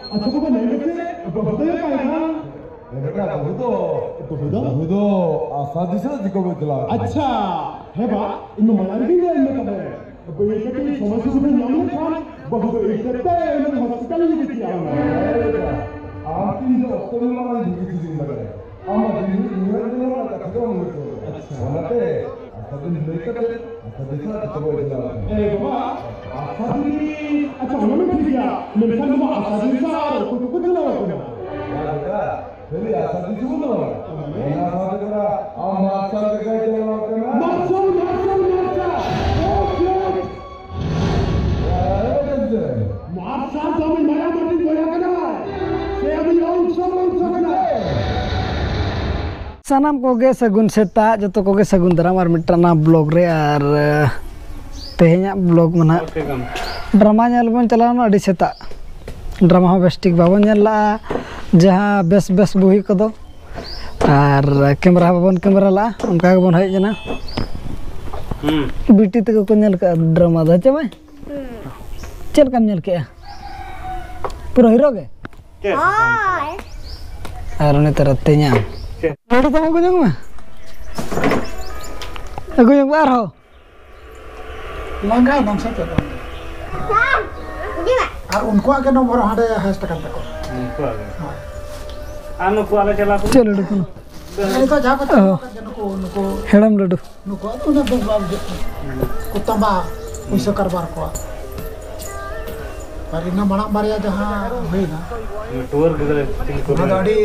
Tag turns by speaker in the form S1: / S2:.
S1: अच्छा बाबा नहीं बच्चे बहुत है का ना
S2: बेटा बहुत आसादी से जिको बदला
S1: अच्छा है बा इनमें मलारी भी है इनमें कब है अब ये कहते हैं समस्या से नाम नहीं खान बहुत इकट्ठा है इन्हें हॉस्पिटल में किया
S2: आपकी जो ऑक्टोबर वाला जिंदगी थी जिंदगी हम जिंदगी में ना कथो मुझे अच्छा होते आसादी लेकर आसादी से जिको बदला
S1: ए बाबा आसादी अच्छा उन्होंने ठीक किया मेरे ख्याल में आसादी से और कुछ ना होगा
S2: बेटा पहले आसादी से बोलो ना आसादी करा हम आसादी के चलना करना
S1: मार्शल तो मैं नया मर्दी बोला करना से अभी और सब
S3: सानाम कोगे सगुन सेता जतो कोगे सगुन दराम और मिट्टाना ब्लॉग रे और तेहेኛ ब्लॉग मना ड्रामा नेल बन चलाना अडी सेता ड्रामा हो बेस्टिक बाबन नेला जहां बेस बेस बुही को दो और कैमरा बाबन कैमरा ला उनका के बन हय जना बीटी तक को नेल का ड्रामा दा चमे चल कम नेल के पूरा हीरो के हां और ने तरह तेኛ Ada tamu gue jangan mah, aku yang baru.
S4: Langgar bangsa tu. Unku akan nomor ada hashtag tak?
S5: Unku aja. Anu ku ala cila ku.
S3: Cila dulu.
S4: Itu jago tu. Nuku.
S3: Helam dulu.
S4: Nuku tu nak berbuat. Kutamba usaha karbar ku. Hari ini mana baria jahan, beda.
S5: Tour kita tinggal.
S4: Ada di